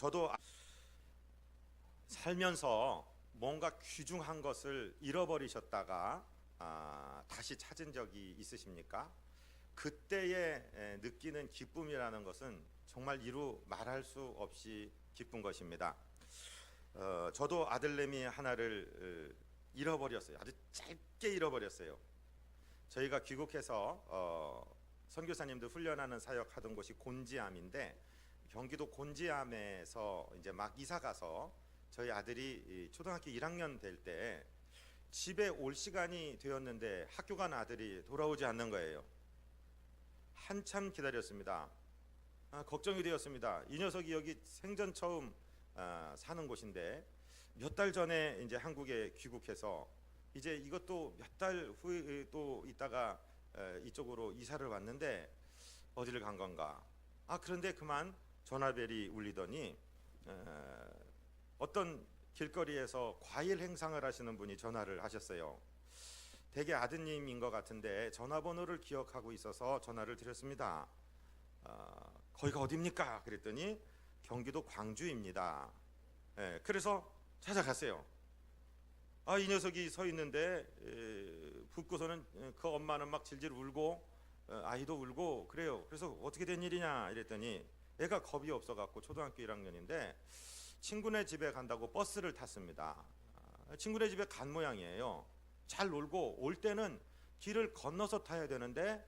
저도 살면서 뭔가 귀중한 것을 잃어버리셨다가 다시 찾은 적이 있으십니까? 그때에 느끼는 기쁨이라는 것은 정말 이루 말할 수 없이 기쁜 것입니다. 저도 아들내미 하나를 잃어버렸어요. 아주 짧게 잃어버렸어요. 저희가 귀국해서 선교사님들 훈련하는 사역하던 곳이 곤지암인데, 경기도 곤지암에서 이제 막 이사 가서 저희 아들이 초등학교 1학년 될 때 집에 올 시간이 되었는데 학교 간 아들이 돌아오지 않는 거예요. 한참 기다렸습니다. 걱정이 되었습니다. 이 녀석이 여기 생전 처음 사는 곳인데 몇 달 전에 이제 한국에 귀국해서 이제 이것도 몇 달 후에 또 있다가 이쪽으로 이사를 왔는데 어디를 간 건가? 그런데 그만 전화벨이 울리더니 어떤 길거리에서 과일 행상을 하시는 분이 전화를 하셨어요. 대개 아드님인 것 같은데 전화번호를 기억하고 있어서 전화를 드렸습니다. 거기가 어디입니까? 그랬더니 경기도 광주입니다. 그래서 찾아갔어요. 이 녀석이 서 있는데 붙고서는 그 엄마는 막 질질 울고 아이도 울고 그래요. 그래서 어떻게 된 일이냐 이랬더니 애가 겁이 없어갖고 초등학교 1학년인데 친구네 집에 간다고 버스를 탔습니다. 친구네 집에 간 모양이에요. 잘 놀고 올 때는 길을 건너서 타야 되는데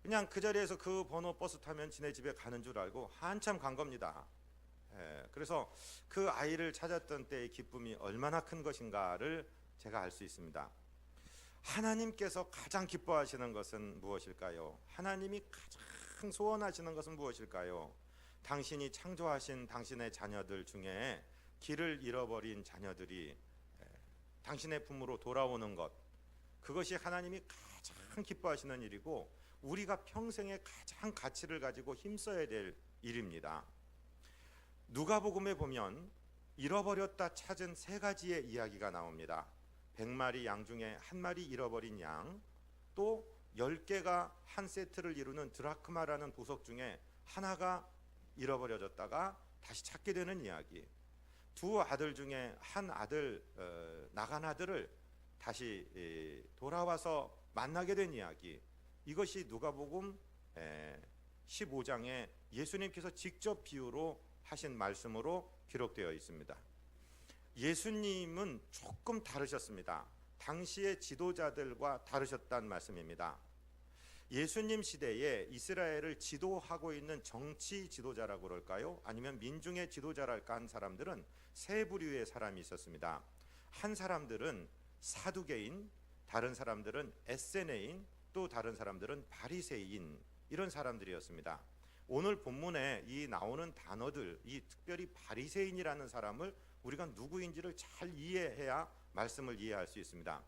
그냥 그 자리에서 그 번호 버스 타면 지네 집에 가는 줄 알고 한참 간 겁니다. 그래서 그 아이를 찾았던 때의 기쁨이 얼마나 큰 것인가를 제가 알 수 있습니다. 하나님께서 가장 기뻐하시는 것은 무엇일까요? 하나님이 가장 소원하시는 것은 무엇일까요? 당신이 창조하신 당신의 자녀들 중에 길을 잃어버린 자녀들이 당신의 품으로 돌아오는 것, 그것이 하나님이 가장 기뻐하시는 일이고 우리가 평생에 가장 가치를 가지고 힘써야 될 일입니다. 누가복음에 보면 잃어버렸다 찾은 세 가지의 이야기가 나옵니다. 100마리 양 중에 한 마리 잃어버린 양, 또 10개가 한 세트를 이루는 드라크마라는 보석 중에 하나가 잃어버려졌다가 다시 찾게 되는 이야기, 두 아들 중에 한 아들, 나간 아들을 다시 돌아와서 만나게 된 이야기, 이것이 누가복음 15장에 예수님께서 직접 비유로 하신 말씀으로 기록되어 있습니다. 예수님은 조금 다르셨습니다. 당시의 지도자들과 다르셨다는 말씀입니다. 예수님 시대에 이스라엘을 지도하고 있는 정치 지도자라고 그럴까요? 아니면 민중의 지도자랄까 한 사람들은 세 부류의 사람이 있었습니다. 한 사람들은 사두개인, 다른 사람들은 에세네인, 또 다른 사람들은 바리새인, 이런 사람들이었습니다. 오늘 본문에 이 나오는 단어들, 이 특별히 바리새인이라는 사람을 우리가 누구인지를 잘 이해해야 말씀을 이해할 수 있습니다.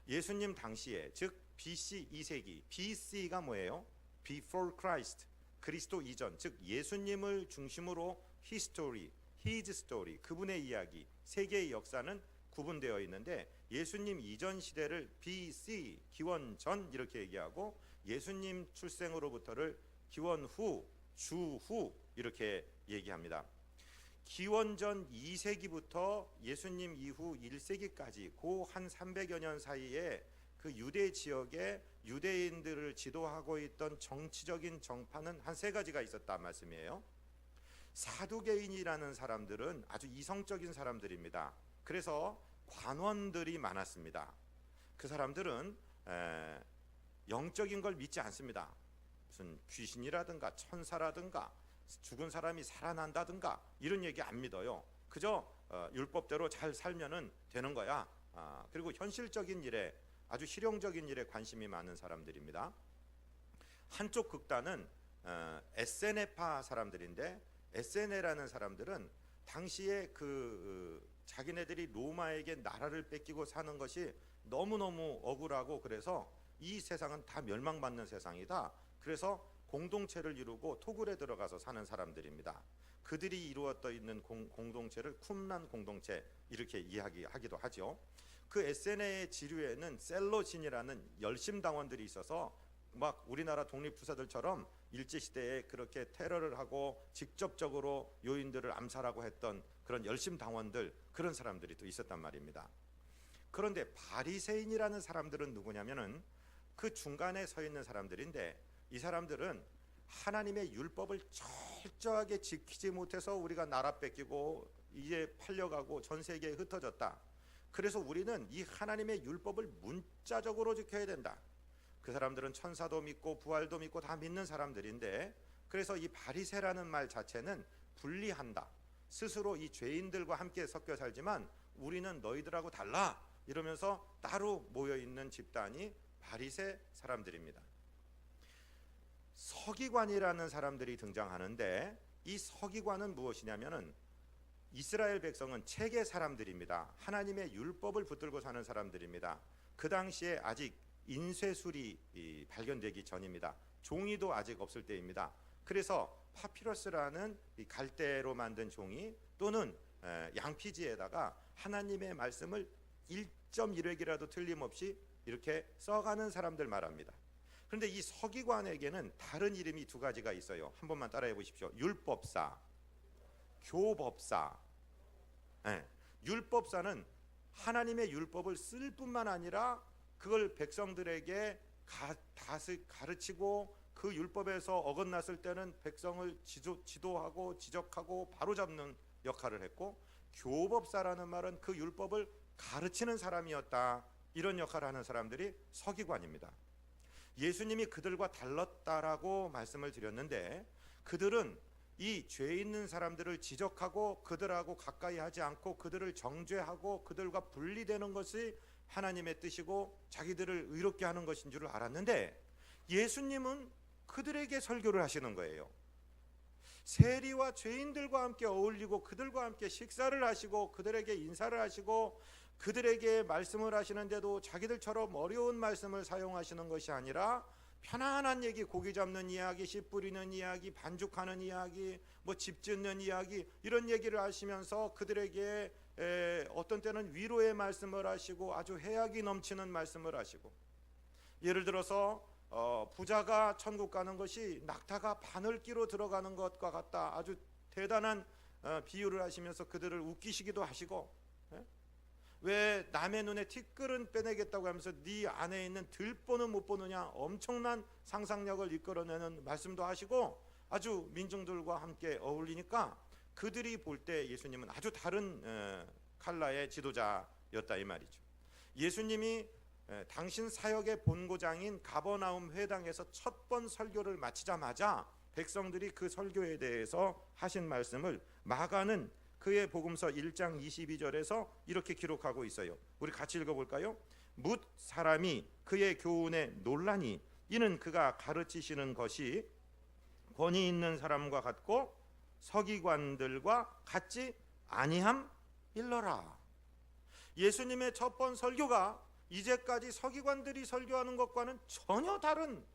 예수님 당시에, 즉 BC 2세기, BC가 뭐예요? Before Christ, 그리스도 이전, 즉 예수님을 중심으로 History, His Story, 그분의 이야기, 세계의 역사는 구분되어 있는데 예수님 이전 시대를 BC, 기원 전 이렇게 얘기하고 예수님 출생으로부터를 기원 후, 주후 이렇게 얘기합니다. 기원전 2세기부터 예수님 이후 1세기까지 그 한 300여 년 사이에 그 유대 지역에 유대인들을 지도하고 있던 정치적인 정파는 한 세 가지가 있었단 말씀이에요. 사두개인이라는 사람들은 아주 이성적인 사람들입니다. 그래서 관원들이 많았습니다. 그 사람들은 영적인 걸 믿지 않습니다. 무슨 귀신이라든가 천사라든가 죽은 사람이 살아난다든가 이런 얘기 안 믿어요. 그저 율법대로 잘 살면은 되는 거야. 그리고 현실적인 일에, 아주 실용적인 일에 관심이 많은 사람들입니다. 한쪽 극단은 에세네파 사람들인데, 에세네라는 사람들은 당시에 자기네들이 로마에게 나라를 뺏기고 사는 것이 너무너무 억울하고, 그래서 이 세상은 다 멸망받는 세상이다. 그래서 공동체를 이루고 토굴에 들어가서 사는 사람들입니다. 그들이 이루어져 있는 공동체를 쿰란 공동체 이렇게 이야기하기도 하죠. 그 에세네의 지류에는 셀로신이라는 열심당원들이 있어서 막 우리나라 독립투사들처럼 일제시대에 그렇게 테러를 하고 직접적으로 요인들을 암살하고 했던 그런 열심당원들, 그런 사람들이 또 있었단 말입니다. 그런데 바리새인이라는 사람들은 누구냐면은 그 중간에 서 있는 사람들인데, 이 사람들은 하나님의 율법을 철저하게 지키지 못해서 우리가 나라 뺏기고 이제 팔려가고 전 세계에 흩어졌다. 그래서 우리는 이 하나님의 율법을 문자적으로 지켜야 된다. 그 사람들은 천사도 믿고 부활도 믿고 다 믿는 사람들인데, 그래서 이 바리새라는 말 자체는 분리한다. 스스로 이 죄인들과 함께 섞여 살지만 우리는 너희들하고 달라, 이러면서 따로 모여있는 집단이 바리새 사람들입니다. 서기관이라는 사람들이 등장하는데, 이 서기관은 무엇이냐면은 이스라엘 백성은 체계 사람들입니다. 하나님의 율법을 붙들고 사는 사람들입니다. 그 당시에 아직 인쇄술이 발견되기 전입니다. 종이도 아직 없을 때입니다. 그래서 파피러스라는 이 갈대로 만든 종이 또는 양피지에다가 하나님의 말씀을 1.1획이라도 틀림없이 이렇게 써가는 사람들 말합니다. 그런데 이 서기관에게는 다른 이름이 두 가지가 있어요. 한 번만 따라해 보십시오. 율법사, 교법사. 율법사는 하나님의 율법을 쓸 뿐만 아니라 그걸 백성들에게 가르치고 그 율법에서 어긋났을 때는 백성을 지도하고 지적하고 바로잡는 역할을 했고, 교법사라는 말은 그 율법을 가르치는 사람이었다. 이런 역할을 하는 사람들이 서기관입니다. 예수님이 그들과 달랐다라고 말씀을 드렸는데, 그들은 이 죄 있는 사람들을 지적하고 그들하고 가까이 하지 않고 그들을 정죄하고 그들과 분리되는 것이 하나님의 뜻이고 자기들을 의롭게 하는 것인 줄 알았는데, 예수님은 그들에게 설교를 하시는 거예요. 세리와 죄인들과 함께 어울리고 그들과 함께 식사를 하시고 그들에게 인사를 하시고 그들에게 말씀을 하시는데도 자기들처럼 어려운 말씀을 사용하시는 것이 아니라 편안한 얘기, 고기 잡는 이야기, 씨 뿌리는 이야기, 반죽하는 이야기, 뭐 집 짓는 이야기, 이런 얘기를 하시면서 그들에게 어떤 때는 위로의 말씀을 하시고 아주 해악이 넘치는 말씀을 하시고, 예를 들어서 부자가 천국 가는 것이 낙타가 바늘기로 들어가는 것과 같다. 아주 대단한 비유를 하시면서 그들을 웃기시기도 하시고, 왜 남의 눈에 티끌은 빼내겠다고 하면서 네 안에 있는 들보는 못 보느냐, 엄청난 상상력을 이끌어내는 말씀도 하시고 아주 민중들과 함께 어울리니까 그들이 볼 때 예수님은 아주 다른 칼라의 지도자였다 이 말이죠. 예수님이 당신 사역의 본고장인 가버나움 회당에서 첫 번 설교를 마치자마자 백성들이 그 설교에 대해서 하신 말씀을 마가는 그의 복음서 1장 22절에서 이렇게 기록하고 있어요. 우리 같이 읽어볼까요? 뭇 사람이 그의 교훈에 놀라니 이는 그가 가르치시는 것이 권위 있는 사람과 같고 서기관들과 같지 아니함 일러라. 예수님의 첫 번 설교가 이제까지 서기관들이 설교하는 것과는 전혀 다른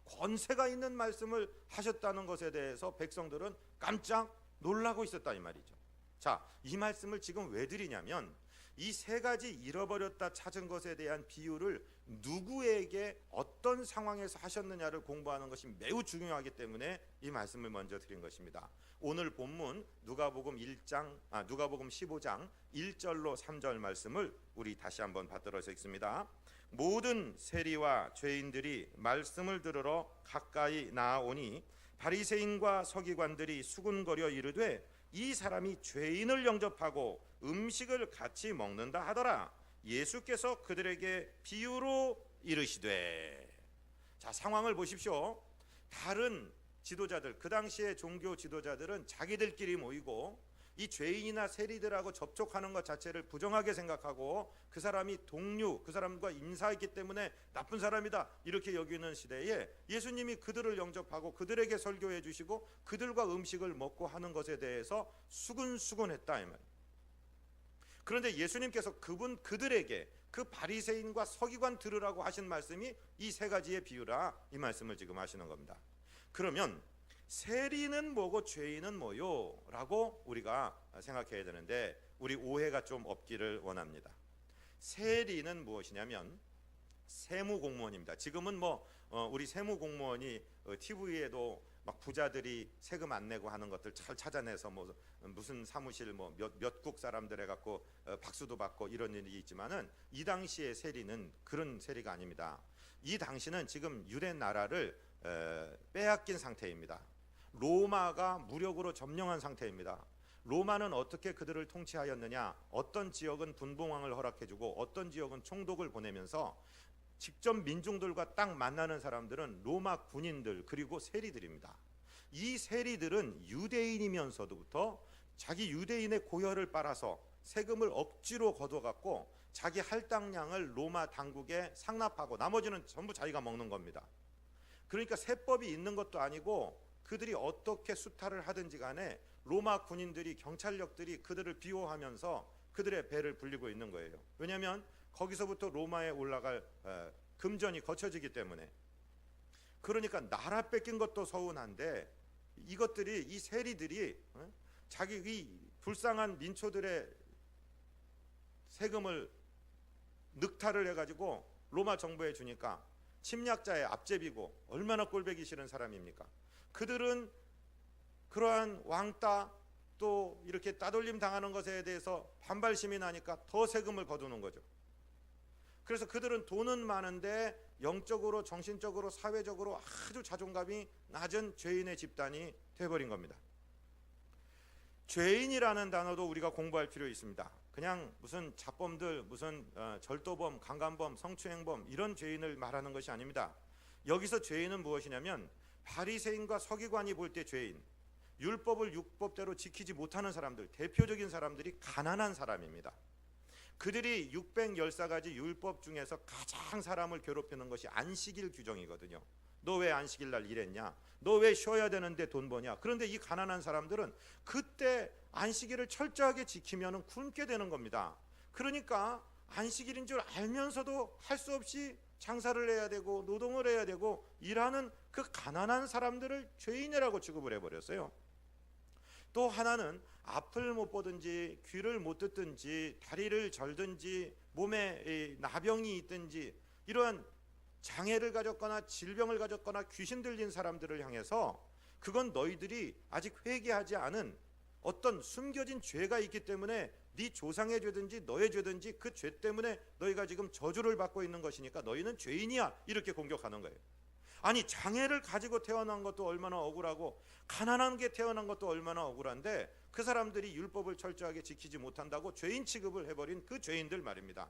권세가 있는 말씀을 하셨다는 것에 대해서 백성들은 깜짝 놀라고 있었다 이 말이죠. 자, 이 말씀을 지금 왜 드리냐면 이 세 가지 잃어버렸다 찾은 것에 대한 비유를 누구에게 어떤 상황에서 하셨느냐를 공부하는 것이 매우 중요하기 때문에 이 말씀을 먼저 드린 것입니다. 오늘 본문 누가복음 15장 1절로 3절 말씀을 우리 다시 한번 받들어서 읽습니다. 모든 세리와 죄인들이 말씀을 들으러 가까이 나아오니 바리새인과 서기관들이 수군거려 이르되 이 사람이 죄인을 영접하고 음식을 같이 먹는다 하더라. 예수께서 그들에게 비유로 이르시되. 자, 상황을 보십시오. 다른 지도자들, 그 당시의 종교 지도자들은 자기들끼리 모이고 이 죄인이나 세리들하고 접촉하는 것 자체를 부정하게 생각하고 그 사람이 동료, 그 사람과 인사했기 때문에 나쁜 사람이다 이렇게 여기는 시대에 예수님이 그들을 영접하고 그들에게 설교해 주시고 그들과 음식을 먹고 하는 것에 대해서 수근수근했다 이 말이에요. 그런데 예수님께서 그들에게 그 바리새인과 서기관 들으라고 하신 말씀이 이 세 가지의 비유라 이 말씀을 지금 하시는 겁니다. 그러면 세리는 뭐고 죄인은 뭐요? 라고 우리가 생각해야 되는데 우리 오해가 좀 없기를 원합니다. 세리는 무엇이냐면 세무 공무원입니다. 지금은 우리 세무 공무원이 TV에도 막 부자들이 세금 안 내고 하는 것들 잘 찾아내서 무슨 사무실 몇 국 사람들 해갖고 박수도 받고 이런 일이 있지만은 이 당시의 세리는 그런 세리가 아닙니다. 이 당시는 지금 유대 나라를 빼앗긴 상태입니다. 로마가 무력으로 점령한 상태입니다. 로마는 어떻게 그들을 통치하였느냐? 어떤 지역은 분봉왕을 허락해주고 어떤 지역은 총독을 보내면서 직접 민중들과 딱 만나는 사람들은 로마 군인들 그리고 세리들입니다. 이 세리들은 유대인이면서도부터 자기 유대인의 고혈을 빨아서 세금을 억지로 걷어갖고 자기 할당량을 로마 당국에 상납하고 나머지는 전부 자기가 먹는 겁니다. 그러니까 세법이 있는 것도 아니고 그들이 어떻게 수탈을 하든지 간에 로마 군인들이 경찰력들이 그들을 비호하면서 그들의 배를 불리고 있는 거예요. 왜냐하면 거기서부터 로마에 올라갈 금전이 거쳐지기 때문에. 그러니까 나라 뺏긴 것도 서운한데 이것들이 이 세리들이 자기 이 불쌍한 민초들의 세금을 늑탈을 해가지고 로마 정부에 주니까 침략자의 앞제비고 얼마나 꼴보기 싫은 사람입니까? 그들은 그러한 왕따 또 이렇게 따돌림 당하는 것에 대해서 반발심이 나니까 더 세금을 거두는 거죠. 그래서 그들은 돈은 많은데 영적으로 정신적으로 사회적으로 아주 자존감이 낮은 죄인의 집단이 돼버린 겁니다. 죄인이라는 단어도 우리가 공부할 필요 있습니다. 그냥 무슨 자범들, 무슨 절도범, 강간범, 성추행범 이런 죄인을 말하는 것이 아닙니다. 여기서 죄인은 무엇이냐면 바리새인과 서기관이 볼 때 죄인, 율법을 율법대로 지키지 못하는 사람들, 대표적인 사람들이 가난한 사람입니다. 그들이 614가지 율법 중에서 가장 사람을 괴롭히는 것이 안식일 규정이거든요. 너 왜 안식일 날 일했냐? 너 왜 쉬어야 되는데 돈 버냐? 그런데 이 가난한 사람들은 그때 안식일을 철저하게 지키면 굶게 되는 겁니다. 그러니까 안식일인 줄 알면서도 할 수 없이 장사를 해야 되고 노동을 해야 되고 일하는 그 가난한 사람들을 죄인이라고 취급을 해버렸어요. 또 하나는 앞을 못 보든지 귀를 못 듣든지 다리를 절든지 몸에 나병이 있든지 이러한 장애를 가졌거나 질병을 가졌거나 귀신 들린 사람들을 향해서 그건 너희들이 아직 회개하지 않은 어떤 숨겨진 죄가 있기 때문에 네 조상의 죄든지 너의 죄든지 그 죄 때문에 너희가 지금 저주를 받고 있는 것이니까 너희는 죄인이야 이렇게 공격하는 거예요. 아니 장애를 가지고 태어난 것도 얼마나 억울하고 가난한 게 태어난 것도 얼마나 억울한데 그 사람들이 율법을 철저하게 지키지 못한다고 죄인 취급을 해버린 그 죄인들 말입니다.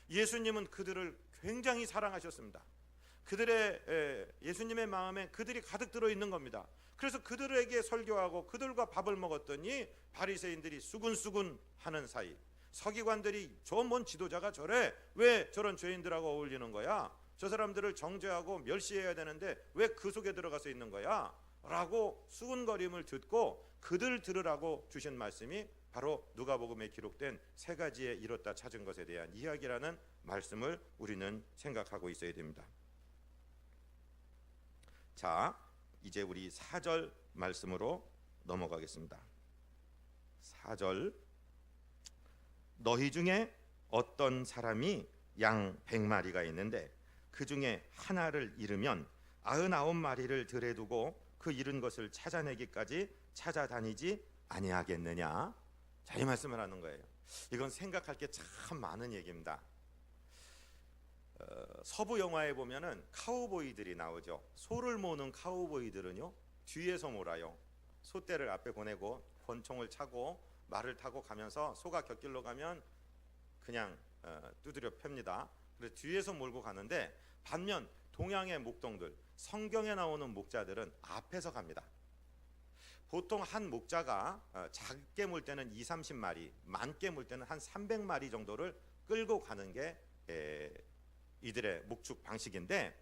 예수님은 그들을 굉장히 사랑하셨습니다. 그들의 예수님의 마음에 그들이 가득 들어있는 겁니다. 그래서 그들에게 설교하고 그들과 밥을 먹었더니 바리새인들이 수군수군 하는 사이 서기관들이 저 먼 지도자가 저래 왜 저런 죄인들하고 어울리는 거야? 저 사람들을 정죄하고 멸시해야 되는데 왜 그 속에 들어가서 있는 거야? 라고 수군거림을 듣고 그들 들으라고 주신 말씀이 바로 누가복음에 기록된 세 가지의 이뤘다 찾은 것에 대한 이야기라는 말씀을 우리는 생각하고 있어야 됩니다. 자, 이제 우리 4절 말씀으로 넘어가겠습니다. 4절 너희 중에 어떤 사람이 양 100마리가 있는데 그 중에 하나를 잃으면 99마리를 들에 두고 그 잃은 것을 찾아내기까지 찾아다니지 아니하겠느냐? 자, 이 말씀을 하는 거예요. 이건 생각할 게 참 많은 얘기입니다. 서부 영화에 보면은 카우보이들이 나오죠. 소를 모는 카우보이들은요 뒤에서 몰아요. 소떼를 앞에 보내고 권총을 차고 말을 타고 가면서 소가 곁길로 가면 그냥 두드려 팹니다. 그래서 뒤에서 몰고 가는데 반면 동양의 목동들, 성경에 나오는 목자들은 앞에서 갑니다. 보통 한 목자가 작게 몰 때는 20-30마리, 많게 몰 때는 한 300마리 정도를 끌고 가는 게 이들의 목축 방식인데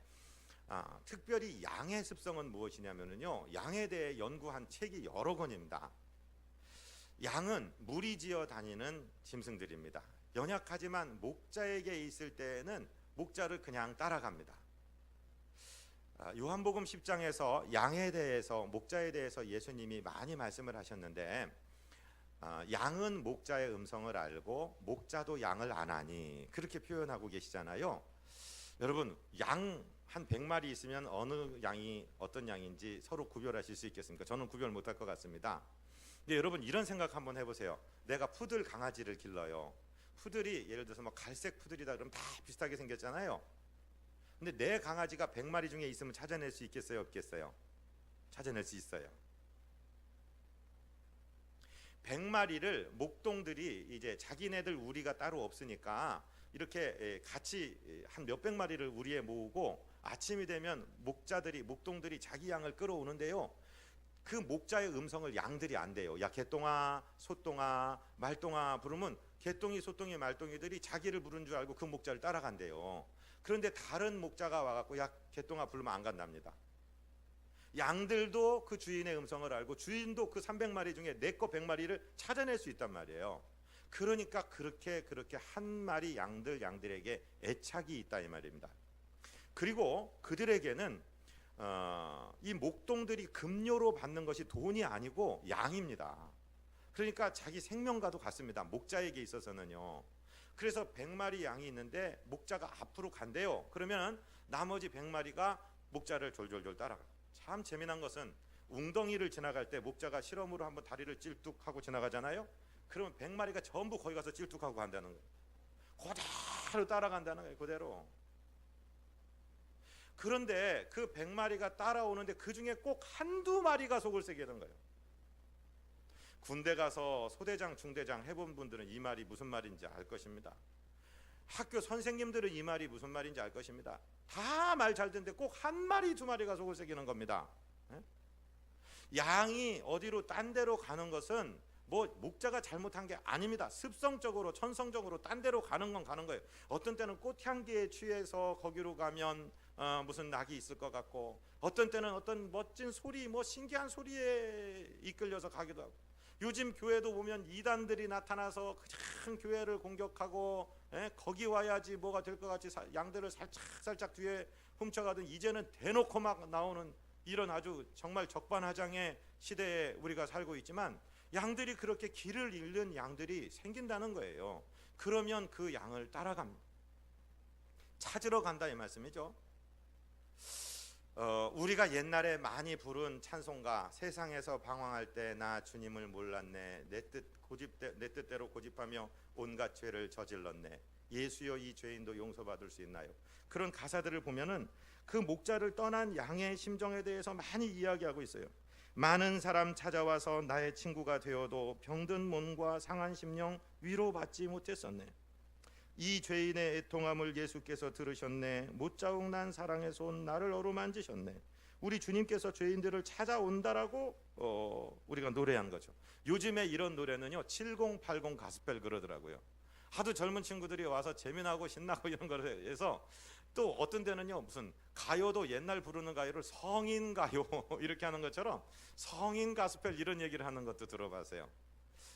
특별히 양의 습성은 무엇이냐면요, 양에 대해 연구한 책이 여러 권입니다. 양은 무리지어 다니는 짐승들입니다. 연약하지만 목자에게 있을 때는 목자를 그냥 따라갑니다. 요한복음 10장에서 양에 대해서 목자에 대해서 예수님이 많이 말씀을 하셨는데 양은 목자의 음성을 알고 목자도 양을 안 하니, 그렇게 표현하고 계시잖아요. 여러분, 양 한 100마리 있으면 어느 양이 어떤 양인지 서로 구별하실 수 있겠습니까? 저는 구별 못할 것 같습니다. 근데 여러분, 이런 생각 한번 해보세요. 내가 푸들 강아지를 길러요. 푸들이 예를 들어서 뭐 갈색 푸들이다 그러면 다 비슷하게 생겼잖아요. 근데 내 강아지가 100마리 중에 있으면 찾아낼 수 있겠어요, 없겠어요? 찾아낼 수 있어요. 100마리를 목동들이 이제 자기네들 우리가 따로 없으니까 이렇게 같이 한 몇백 마리를 우리에 모으고 아침이 되면 목동들이 자기 양을 끌어오는데요. 그 목자의 음성을 양들이 안 돼요. 야, 개똥아, 소똥아, 말똥아 부르면 개똥이, 소똥이, 말똥이들이 자기를 부른 줄 알고 그 목자를 따라간대요. 그런데 다른 목자가 와갖고 야, 개똥아 부르면 안 간답니다. 양들도 그 주인의 음성을 알고 주인도 그 300마리 중에 내 거 100마리를 찾아낼 수 있단 말이에요. 그러니까 그렇게 한 마리 양들에게 애착이 있다 이 말입니다. 그리고 그들에게는 이 목동들이 급료로 받는 것이 돈이 아니고 양입니다. 그러니까 자기 생명과도 같습니다. 목자에게 있어서는요. 그래서 100마리 양이 있는데 목자가 앞으로 간대요. 그러면 나머지 100마리가 목자를 졸졸졸 따라가. 참 재미난 것은 웅덩이를 지나갈 때 목자가 실험으로 한번 다리를 찔뚝하고 지나가잖아요. 그러면 100마리가 전부 거기 가서 찔뚝하고 간다는 거예요. 그대로 따라간다는 거예요. 그대로. 그런데 그 100마리가 따라오는데 그 중에 꼭 한두 마리가 속을 새기는 거예요. 군대 가서 소대장, 중대장 해본 분들은 이 말이 무슨 말인지 알 것입니다. 학교 선생님들은 이 말이 무슨 말인지 알 것입니다. 다 말 잘 듣는데 꼭 한 마리, 두 마리가 속을 새기는 겁니다. 양이 어디로 딴 데로 가는 것은 뭐 목자가 잘못한 게 아닙니다. 습성적으로, 천성적으로 딴 데로 가는 건 가는 거예요. 어떤 때는 꽃향기에 취해서 거기로 가면 무슨 낙이 있을 것 같고, 어떤 때는 어떤 멋진 소리, 뭐 신기한 소리에 이끌려서 가기도 하고, 요즘 교회도 보면 이단들이 나타나서 그냥 교회를 공격하고 거기 와야지 뭐가 될 것 같이 양들을 살짝 뒤에 훔쳐가던, 이제는 대놓고 막 나오는 이런 아주 정말 적반하장의 시대에 우리가 살고 있지만, 양들이 그렇게 길을 잃는 양들이 생긴다는 거예요. 그러면 그 양을 따라갑니다. 찾으러 간다 이 말씀이죠. 우리가 옛날에 많이 부른 찬송가, 세상에서 방황할 때 나 주님을 몰랐네, 내 뜻대로 고집하며 온갖 죄를 저질렀네, 예수여 이 죄인도 용서받을 수 있나요? 그런 가사들을 보면은 그 목자를 떠난 양의 심정에 대해서 많이 이야기하고 있어요. 많은 사람 찾아와서 나의 친구가 되어도 병든 몸과 상한 심령 위로받지 못했었네. 이 죄인의 애통함을 예수께서 들으셨네. 못자국 난 사랑의 손 나를 어루만지셨네. 우리 주님께서 죄인들을 찾아온다라고 우리가 노래한 거죠. 요즘에 이런 노래는요 7080 가스펠 그러더라고요. 하도 젊은 친구들이 와서 재미나고 신나고 이런 거를 해서, 또 어떤 데는요 무슨 가요도 옛날 부르는 가요를 성인 가요 이렇게 하는 것처럼 성인 가스펠 이런 얘기를 하는 것도 들어봤어요.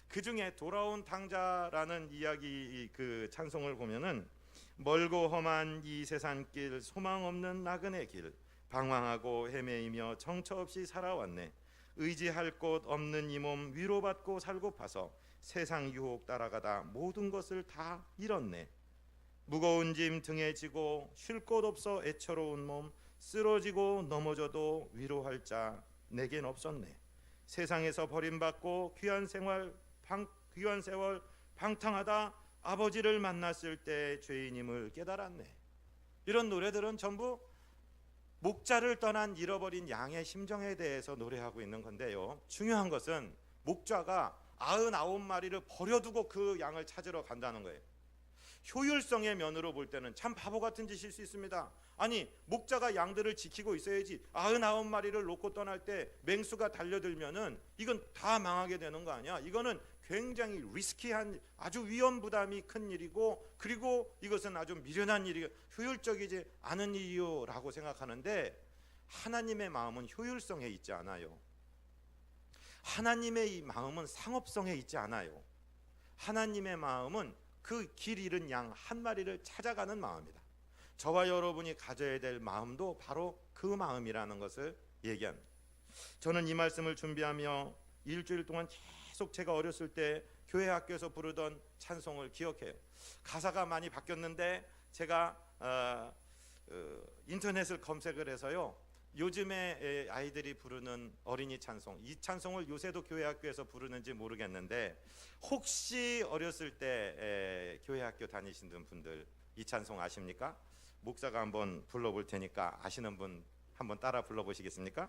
그 중에 돌아온 탕자라는 이야기 그 찬송을 보면은, 멀고 험한 이 세상길 소망 없는 나그네 길 방황하고 헤매이며 정처 없이 살아왔네. 의지할 곳 없는 이 몸 위로받고 살고파서 세상 유혹 따라가다 모든 것을 다 잃었네. 무거운 짐 등에 지고 쉴 곳 없어 애처로운 몸 쓰러지고 넘어져도 위로할 자 내겐 없었네. 세상에서 버림받고 귀한 세월 방탕하다 아버지를 만났을 때 죄인임을 깨달았네. 이런 노래들은 전부 목자를 떠난 잃어버린 양의 심정에 대해서 노래하고 있는 건데요. 중요한 것은 목자가 99마리를 버려두고 그 양을 찾으러 간다는 거예요. 효율성의 면으로 볼 때는 참 바보 같은 짓일 수 있습니다. 아니, 목자가 양들을 지키고 있어야지 99마리를 놓고 떠날 때 맹수가 달려들면은 이건 다 망하게 되는 거 아니야? 이거는 굉장히 리스키한, 아주 위험 부담이 큰 일이고, 그리고 이것은 아주 미련한 일이고 효율적이지 않은 일이요라고 생각하는데, 하나님의 마음은 효율성에 있지 않아요. 하나님의 이 마음은 상업성에 있지 않아요. 하나님의 마음은 그 길 잃은 양 한 마리를 찾아가는 마음이다. 저와 여러분이 가져야 될 마음도 바로 그 마음이라는 것을 얘기합니다. 저는 이 말씀을 준비하며 일주일 동안 계속 제가 어렸을 때 교회 학교에서 부르던 찬송을 기억해요. 가사가 많이 바뀌었는데 제가 인터넷을 검색을 해서요, 요즘에 아이들이 부르는 어린이 찬송, 이 찬송을 요새도 교회 학교에서 부르는지 모르겠는데 혹시 어렸을 때 교회 학교 다니시는 분들 이 찬송 아십니까? 목사가 한번 불러볼 테니까 아시는 분 한번 따라 불러보시겠습니까?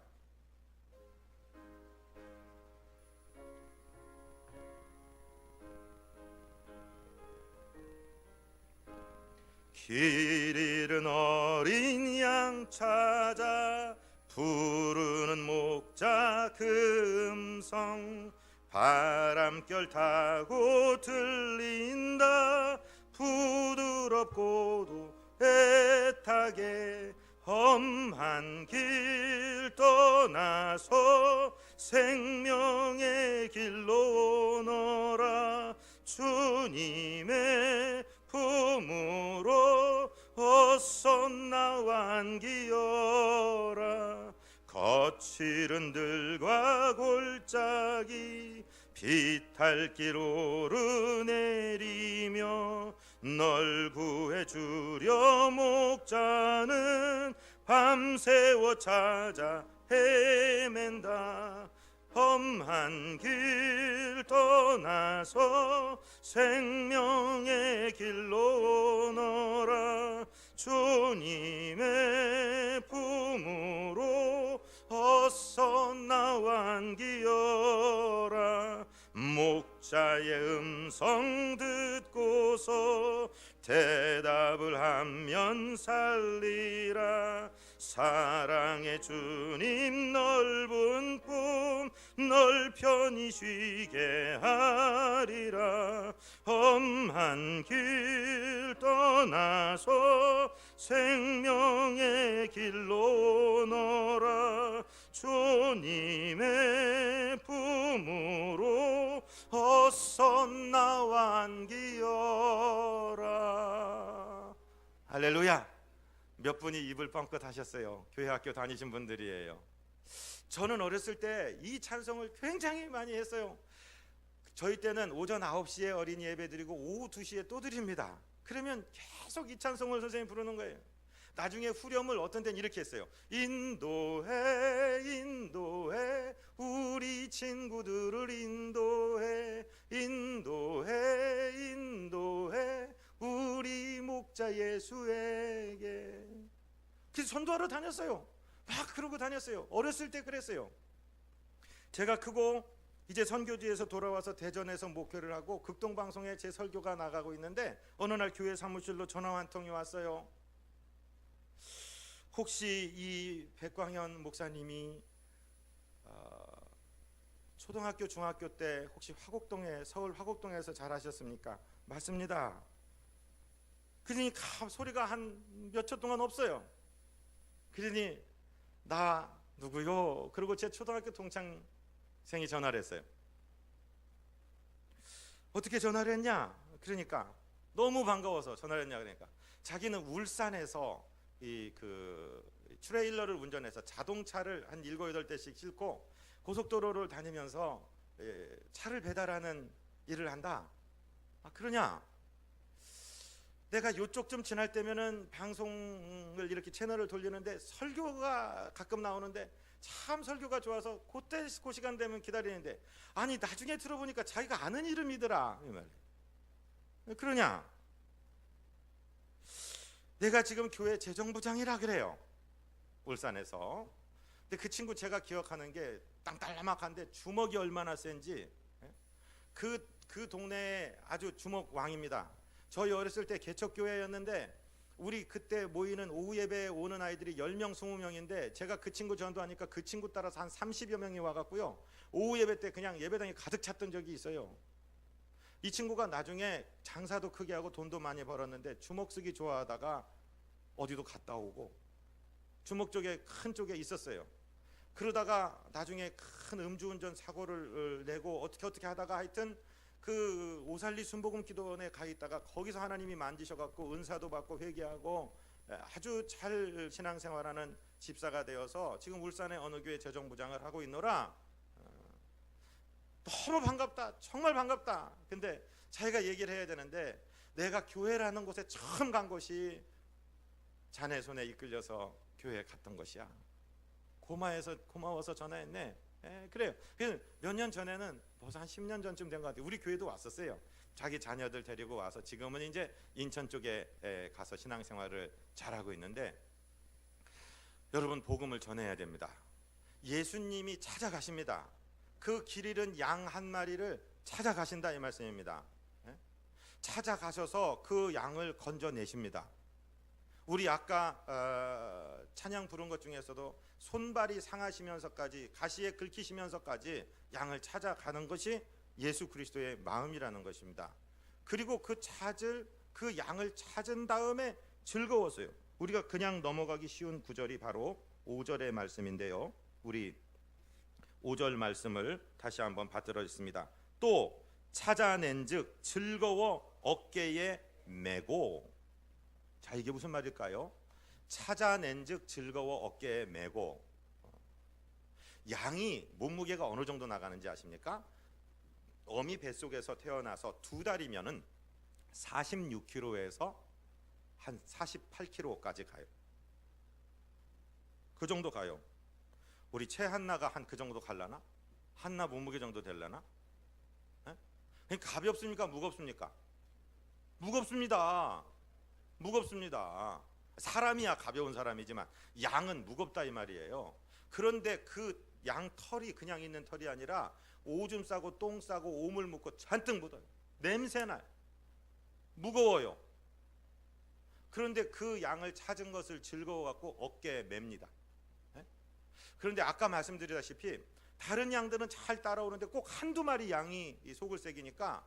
길 잃은 어린 양 찾아 부르는 목자 그 음성, 바람결 타고 들린다 부드럽고도 애타게. 험한 길 떠나서 생명의 길로 오너라. 주님의 품으로 어서 나와 안기어라. 거칠은 들과 골짜기 비탈길 오르내리며 널 구해주려 목자는 밤새워 찾아 헤맨다. 험한 길 떠나서 생명의 길로 오너라. 주님의 품으로 어서 나와 안기어라. 목자의 음성 듣고서 대답을 하면 살리라. 사랑의 주님 넓은 꿈 널 편히 쉬게 하리라. 험한 길 떠나서 생명의 길로 오너라. 주님의 품으로 어서 나와 안기어라. 할렐루야. 몇 분이 입을 뻥끗 하셨어요. 교회 학교 다니신 분들이에요. 저는 어렸을 때 이 찬송을 굉장히 많이 했어요. 저희 때는 오전 9시에 어린이 예배 드리고 오후 2시에 또 드립니다. 그러면 계속 이 찬송을 선생님이 부르는 거예요. 나중에 후렴을 어떤 때는 이렇게 했어요. 인도해 인도해 우리 친구들을 인도해. 인도해 인도해 우리 목자 예수에게. 그래서 전도하러 다녔어요. 막 그러고 다녔어요. 어렸을 때 그랬어요. 제가 크고 이제 선교지에서 돌아와서 대전에서 목회를 하고 극동방송에 제 설교가 나가고 있는데 어느 날 교회 사무실로 전화 한 통이 왔어요. 혹시 이 백광현 목사님이 초등학교 중학교 때 혹시 화곡동에 서울 화곡동에서 자라셨습니까? 맞습니다. 그러니까 소리가 한 몇 초 동안 없어요. 그러니 나 누구요? 그리고 제 초등학교 동창생이 전화를 했어요. 어떻게 전화를 했냐? 그러니까 너무 반가워서 전화를 했냐. 그러니까 자기는 울산에서 이 트레일러를 운전해서 자동차를 한 7, 8대씩 싣고 고속도로를 다니면서 차를 배달하는 일을 한다. 아, 그러냐? 내가 이쪽 좀 지날 때면은 방송을 이렇게 채널을 돌리는데 설교가 가끔 나오는데 참 설교가 좋아서 그때 그 시간 되면 기다리는데, 아니 나중에 들어보니까 자기가 아는 이름이더라 이 말이에요. 그러냐? 내가 지금 교회 재정부장이라 그래요, 울산에서. 근데 그 친구 제가 기억하는 게 땅딸막한데 주먹이 얼마나 센지. 그 동네에 아주 주먹 왕입니다. 저희 어렸을 때 개척교회였는데 우리 그때 모이는 오후 예배에 오는 아이들이 10명 20명인데 제가 그 친구 전도하니까 그 친구 따라서 한 30여 명이 와갖고요, 오후 예배 때 그냥 예배당이 가득 찼던 적이 있어요. 이 친구가 나중에 장사도 크게 하고 돈도 많이 벌었는데 주먹 쓰기 좋아하다가 어디도 갔다 오고 주먹 쪽에 큰 쪽에 있었어요. 그러다가 나중에 큰 음주운전 사고를 내고 어떻게 하다가 하여튼 그 오살리 순복음 기도원에 가 있다가 거기서 하나님이 만지셔갖고 은사도 받고 회개하고 아주 잘 신앙생활하는 집사가 되어서 지금 울산의 어느 교회 재정부장을 하고 있노라. 너무 반갑다, 정말 반갑다. 근데 자기가 얘기를 해야 되는데 내가 교회라는 곳에 처음 간 곳이 자네 손에 이끌려서 교회에 갔던 것이야. 고마워서 전화했네. 그래요. 몇 년 전에는 벌써 한 10년 전쯤 된 것 같아요. 우리 교회도 왔었어요. 자기 자녀들 데리고 와서 지금은 이제 인천 쪽에 가서 신앙생활을 잘하고 있는데, 여러분 복음을 전해야 됩니다. 예수님이 찾아가십니다. 그 길 잃은 양 한 마리를 찾아가신다 이 말씀입니다. 찾아가셔서 그 양을 건져내십니다. 우리 아까 찬양 부른 것 중에서도 손발이 상하시면서까지 가시에 긁히시면서까지 양을 찾아가는 것이 예수 그리스도의 마음이라는 것입니다. 그리고 그 양을 찾은 다음에 즐거웠어요. 우리가 그냥 넘어가기 쉬운 구절이 바로 5절의 말씀인데요. 우리 5절 말씀을 다시 한번 받들어있습니다. 또 찾아낸즉 즐거워 어깨에 메고. 자, 이게 무슨 말일까요? 찾아낸즉 즐거워 어깨에 메고. 양이 몸무게가 어느 정도 나가는지 아십니까? 어미 뱃속에서 태어나서 2달이면은 46kg에서 한 48kg까지 가요. 그 정도 가요. 우리 최한나가 한 그 정도 갈라나? 한나 몸무게 정도 될라나? 가볍습니까? 무겁습니까? 무겁습니다. 사람이야 가벼운 사람이지만 양은 무겁다 이 말이에요. 그런데 그 양 털이 그냥 있는 털이 아니라 오줌 싸고 똥 싸고 오물 묻고 잔뜩 묻어요. 냄새나요. 무거워요. 그런데 그 양을 찾은 것을 즐거워갖고 어깨에 맵니다. 그런데 아까 말씀드리다시피 다른 양들은 잘 따라오는데 꼭 한두 마리 양이 속을 새기니까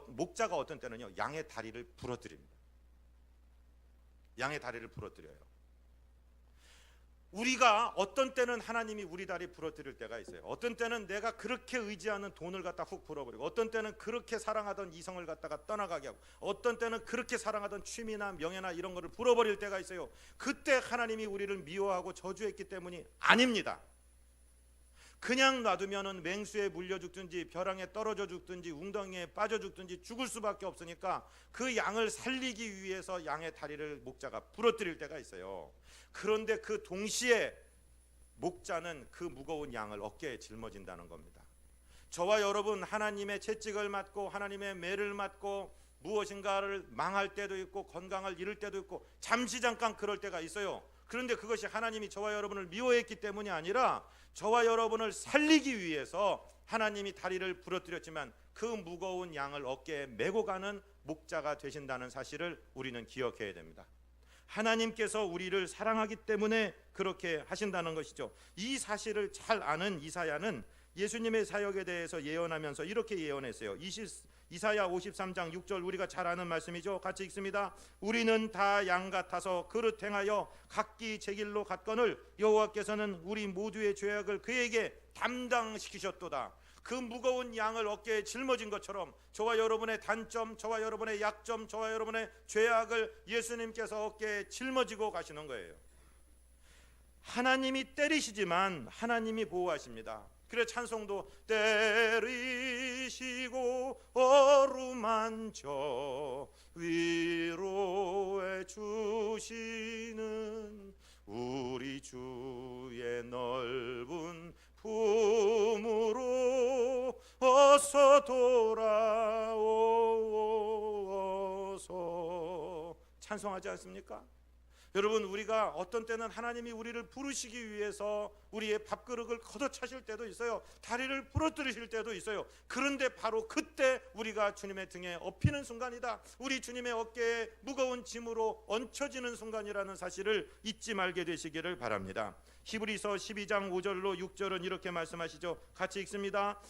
목자가 어떤 때는요 양의 다리를 부러뜨립니다. 양의 다리를 부러뜨려요. 우리가 어떤 때는 하나님이 우리 다리 부러뜨릴 때가 있어요. 어떤 때는 내가 그렇게 의지하는 돈을 갖다 훅 불어버리고, 어떤 때는 그렇게 사랑하던 이성을 갖다가 떠나가게 하고, 어떤 때는 그렇게 사랑하던 취미나 명예나 이런 거를 불어버릴 때가 있어요. 그때 하나님이 우리를 미워하고 저주했기 때문이 아닙니다. 그냥 놔두면은 맹수에 물려 죽든지 벼랑에 떨어져 죽든지 웅덩이에 빠져 죽든지 죽을 수밖에 없으니까 그 양을 살리기 위해서 양의 다리를 목자가 부러뜨릴 때가 있어요. 그런데 그 동시에 목자는 그 무거운 양을 어깨에 짊어진다는 겁니다. 저와 여러분 하나님의 채찍을 맞고 하나님의 매를 맞고 무엇인가를 망할 때도 있고 건강을 잃을 때도 있고 잠시 잠깐 그럴 때가 있어요. 그런데 그것이 하나님이 저와 여러분을 미워했기 때문이 아니라 저와 여러분을 살리기 위해서 하나님이 다리를 부러뜨렸지만 그 무거운 양을 어깨에 메고 가는 목자가 되신다는 사실을 우리는 기억해야 됩니다. 하나님께서 우리를 사랑하기 때문에 그렇게 하신다는 것이죠. 이 사실을 잘 아는 이사야는 예수님의 사역에 대해서 예언하면서 이렇게 예언했어요. 이사야 53장 6절 우리가 잘 아는 말씀이죠. 같이 읽습니다. 우리는 다 양 같아서 그릇 행하여 각기 제 길로 갔거늘 여호와께서는 우리 모두의 죄악을 그에게 담당시키셨도다. 그 무거운 양을 어깨에 짊어진 것처럼 저와 여러분의 단점, 저와 여러분의 약점, 저와 여러분의 죄악을 예수님께서 어깨에 짊어지고 가시는 거예요. 하나님이 때리시지만 하나님이 보호하십니다. 그래 찬송도 때리시고 어루만져 위로해 주시는 우리 주의 넓은 품으로 어서 돌아오소서 찬송하지 않습니까? 여러분 우리가 어떤 때는 하나님이 우리를 부르시기 위해서 우리의 밥그릇을 걷어차실 때도 있어요. 다리를 부러뜨리실 때도 있어요. 그런데 바로 그때 우리가 주님의 등에 엎이는 순간이다. 우리 주님의 어깨에 무거운 짐으로 얹혀지는 순간이라는 사실을 잊지 말게 되시기를 바랍니다. 히브리서 12장 5절로 6절은 이렇게 말씀하시죠. 같이 읽습니다.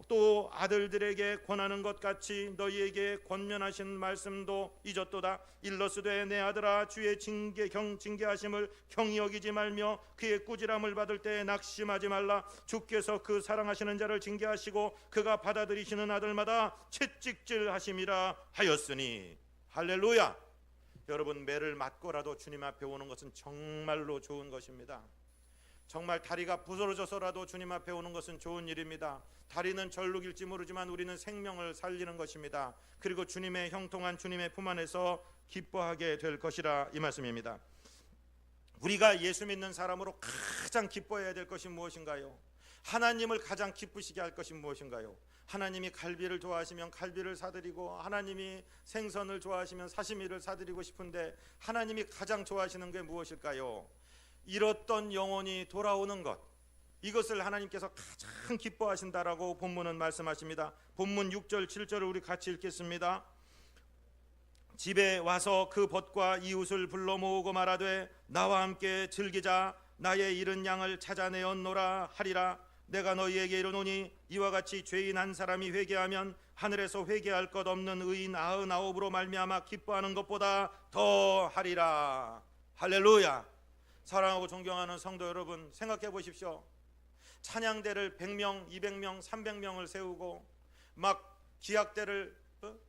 또 아들들에게 권하는 것 같이 너희에게 권면하신 말씀도 잊었도다. 일러스되 내 아들아 주의 징계하심을 경히 여기지 말며 그의 꾸지람을 받을 때 낙심하지 말라. 주께서 그 사랑하시는 자를 징계하시고 그가 받아들이시는 아들마다 채찍질 하심이라 하였으니. 할렐루야. 여러분 매를 맞고라도 주님 앞에 오는 것은 정말로 좋은 것입니다. 정말 다리가 부서져서라도 주님 앞에 오는 것은 좋은 일입니다. 다리는 절룩일지 모르지만 우리는 생명을 살리는 것입니다. 그리고 주님의 형통한 주님의 품 안에서 기뻐하게 될 것이라 이 말씀입니다. 우리가 예수 믿는 사람으로 가장 기뻐해야 될 것이 무엇인가요? 하나님을 가장 기쁘시게 할 것이 무엇인가요? 하나님이 갈비를 좋아하시면 갈비를 사드리고, 하나님이 생선을 좋아하시면 사시미를 사드리고 싶은데 하나님이 가장 좋아하시는 게 무엇일까요? 잃었던 영혼이 돌아오는 것, 이것을 하나님께서 가장 기뻐하신다라고 본문은 말씀하십니다. 본문 6절 7절을 우리 같이 읽겠습니다. 집에 와서 그 벗과 이웃을 불러 모으고 말하되 나와 함께 즐기자. 나의 잃은 양을 찾아내었노라 하리라. 내가 너희에게 이르노니 이와 같이 죄인 한 사람이 회개하면 하늘에서 회개할 것 없는 의인 99으로 말미암아 기뻐하는 것보다 더 하리라. 할렐루야. 사랑하고 존경하는 성도 여러분, 생각해 보십시오. 찬양대를 100명, 200명, 300명을 세우고 막 기악대를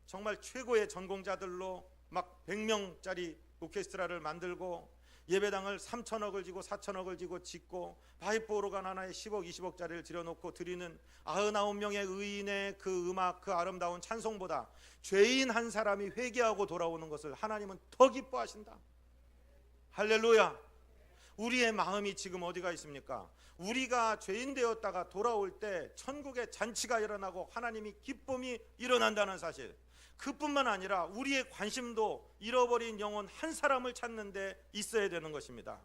정말 최고의 전공자들로 막 100명짜리 오케스트라를 만들고 예배당을 3천억을 지고 4천억을 지고 짓고 파이프 오르간 하나에 10억, 20억짜리를 들여놓고 드리는 99명의 의인의 그 음악, 그 아름다운 찬송보다 죄인 한 사람이 회개하고 돌아오는 것을 하나님은 더 기뻐하신다. 할렐루야. 우리의 마음이 지금 어디가 있습니까? 우리가 죄인 되었다가 돌아올 때 천국의 잔치가 일어나고 하나님이 기쁨이 일어난다는 사실, 그뿐만 아니라 우리의 관심도 잃어버린 영혼 한 사람을 찾는 데 있어야 되는 것입니다.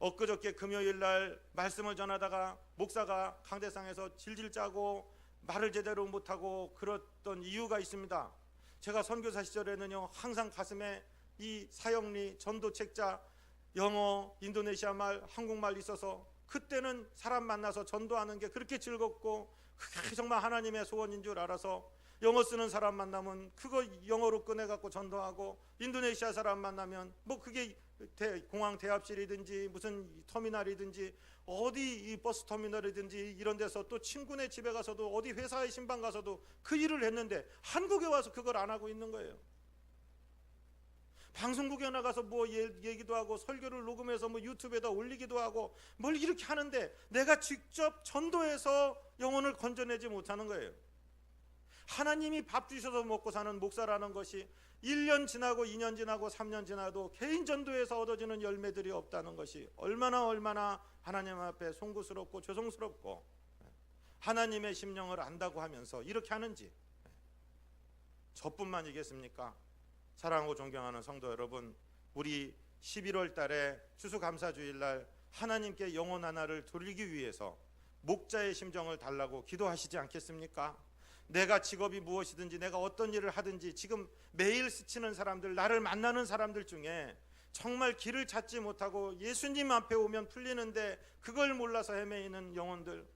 엊그저께 금요일 날 말씀을 전하다가 목사가 강대상에서 질질 짜고 말을 제대로 못하고 그랬던 이유가 있습니다. 제가 선교사 시절에는요, 항상 가슴에 이 사형리, 전도책자, 영어, 인도네시아 말, 한국말 있어서 그때는 사람 만나서 전도하는 게 그렇게 즐겁고 그게 정말 하나님의 소원인 줄 알아서 영어 쓰는 사람 만나면 그거 영어로 꺼내갖고 전도하고, 인도네시아 사람 만나면 뭐 그게 공항 대합실이든지 무슨 터미널이든지 어디 이 버스 터미널이든지 이런 데서 또 친구네 집에 가서도 어디 회사의 신방 가서도 그 일을 했는데 한국에 와서 그걸 안 하고 있는 거예요. 방송국에 나가서 뭐 얘기도 하고 설교를 녹음해서 뭐 유튜브에다 올리기도 하고 뭘 이렇게 하는데 내가 직접 전도해서 영혼을 건져내지 못하는 거예요. 하나님이 밥 주셔서 먹고 사는 목사라는 것이 1년 지나고 2년 지나고 3년 지나도 개인 전도에서 얻어지는 열매들이 없다는 것이 얼마나 하나님 앞에 송구스럽고 죄송스럽고 하나님의 심령을 안다고 하면서 이렇게 하는지, 저뿐만이겠습니까? 사랑하고 존경하는 성도 여러분, 우리 11월 달에 추수감사주일 날 하나님께 영혼 하나를 돌리기 위해서 목자의 심정을 달라고 기도하시지 않겠습니까? 내가 직업이 무엇이든지 내가 어떤 일을 하든지 지금 매일 스치는 사람들, 나를 만나는 사람들 중에 정말 길을 찾지 못하고 예수님 앞에 오면 풀리는데 그걸 몰라서 헤매이는 영혼들,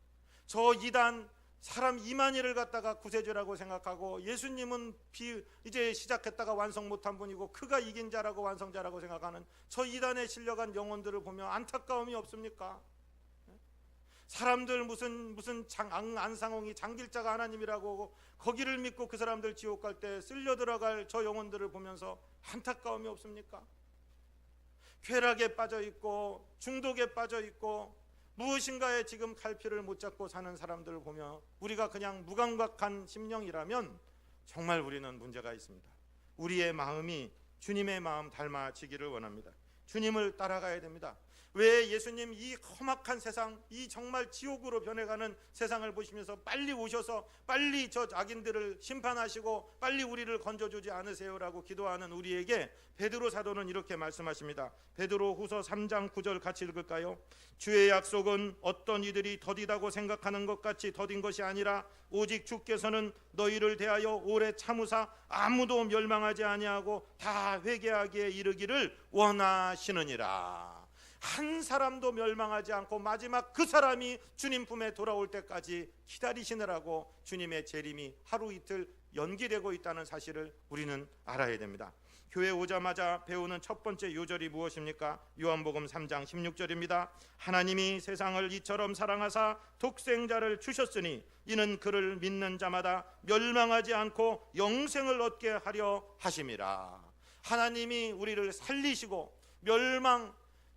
저 이단 사람 2만이를 갖다가 구세주라고 생각하고 예수님은 이제 시작했다가 완성 못한 분이고 그가 이긴 자라고 완성자라고 생각하는 저 이단에 실려간 영혼들을 보면 안타까움이 없습니까? 사람들 무슨 안상홍이 장길자가 하나님이라고 거기를 믿고 그 사람들 지옥 갈 때 쓸려 들어갈 저 영혼들을 보면서 안타까움이 없습니까? 쾌락에 빠져 있고 중독에 빠져 있고 무엇인가에 지금 갈피를 못 잡고 사는 사람들을 보며 우리가 그냥 무감각한 심령이라면 정말 우리는 문제가 있습니다. 우리의 마음이 주님의 마음 닮아지기를 원합니다. 주님을 따라가야 됩니다. 왜 예수님 이 험악한 세상, 이 정말 지옥으로 변해가는 세상을 보시면서 빨리 오셔서 빨리 저 악인들을 심판하시고 빨리 우리를 건져주지 않으세요라고 기도하는 우리에게 베드로 사도는 이렇게 말씀하십니다. 베드로 후서 3장 9절 같이 읽을까요? 주의 약속은 어떤 이들이 더디다고 생각하는 것 같이 더딘 것이 아니라 오직 주께서는 너희를 대하여 오래 참으사 아무도 멸망하지 아니하고 다 회개하기에 이르기를 원하시느니라. 한 사람도 멸망하지 않고 마지막 그 사람이 주님 품에 돌아올 때까지 기다리시느라고 주님의 재림이 하루 이틀 연기되고 있다는 사실을 우리는 알아야 됩니다. 교회 오자마자 배우는 첫 번째 요절이 무엇입니까? 요한복음 3장 16절입니다. 하나님이 세상을 이처럼 사랑하사 독생자를 주셨으니 이는 그를 믿는 자마다 멸망하지 않고 영생을 얻게 하려 하심이라. 하나님이 우리를 살리시고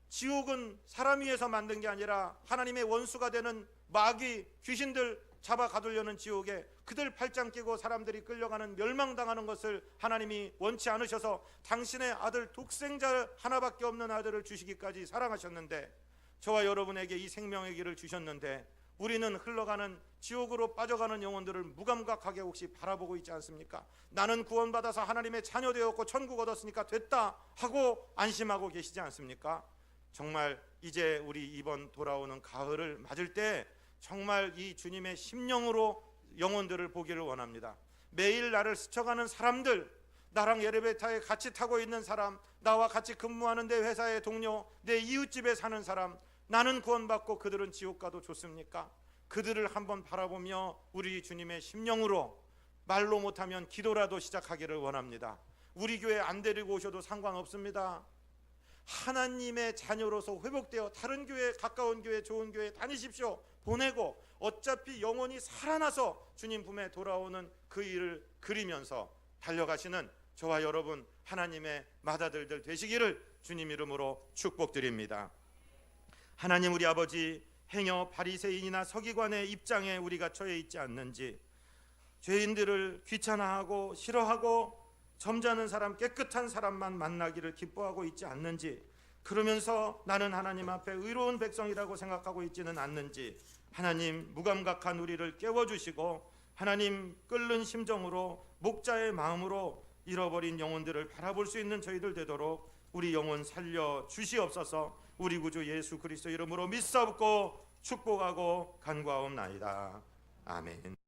지옥은 사람 위에서 만든 게 아니라 하나님의 원수가 되는 마귀, 귀신들 잡아 가두려는 지옥에 그들 팔짱 끼고 사람들이 끌려가는 멸망당하는 것을 하나님이 원치 않으셔서 당신의 아들 독생자 하나밖에 없는 아들을 주시기까지 사랑하셨는데, 저와 여러분에게 이 생명의 길을 주셨는데 우리는 흘러가는 지옥으로 빠져가는 영혼들을 무감각하게 혹시 바라보고 있지 않습니까? 나는 구원받아서 하나님의 자녀 되었고 천국 얻었으니까 됐다 하고 안심하고 계시지 않습니까? 정말 이제 우리 이번 돌아오는 가을을 맞을 때 정말 이 주님의 심령으로 영혼들을 보기를 원합니다. 매일 나를 스쳐가는 사람들, 나랑 엘리베이터에 같이 타고 있는 사람, 나와 같이 근무하는 내 회사의 동료, 내 이웃집에 사는 사람, 나는 구원받고 그들은 지옥 가도 좋습니까? 그들을 한번 바라보며 우리 주님의 심령으로 말로 못하면 기도라도 시작하기를 원합니다. 우리 교회 안 데리고 오셔도 상관없습니다. 하나님의 자녀로서 회복되어 다른 교회, 가까운 교회, 좋은 교회 다니십시오. 보내고 어차피 영혼이 살아나서 주님 품에 돌아오는 그 일을 그리면서 달려가시는 저와 여러분 하나님의 맏아들들 되시기를 주님 이름으로 축복드립니다. 하나님 우리 아버지, 행여 바리새인이나 서기관의 입장에 우리가 처해 있지 않는지, 죄인들을 귀찮아하고 싫어하고 점잖은 사람, 깨끗한 사람만 만나기를 기뻐하고 있지 않는지, 그러면서 나는 하나님 앞에 의로운 백성이라고 생각하고 있지는 않는지, 하나님 무감각한 우리를 깨워주시고 하나님 끓는 심정으로 목자의 마음으로 잃어버린 영혼들을 바라볼 수 있는 저희들 되도록 우리 영혼 살려 주시옵소서. 우리 구주 예수 그리스도 이름으로 믿사옵고 축복하고 간구하옵나이다. 아멘.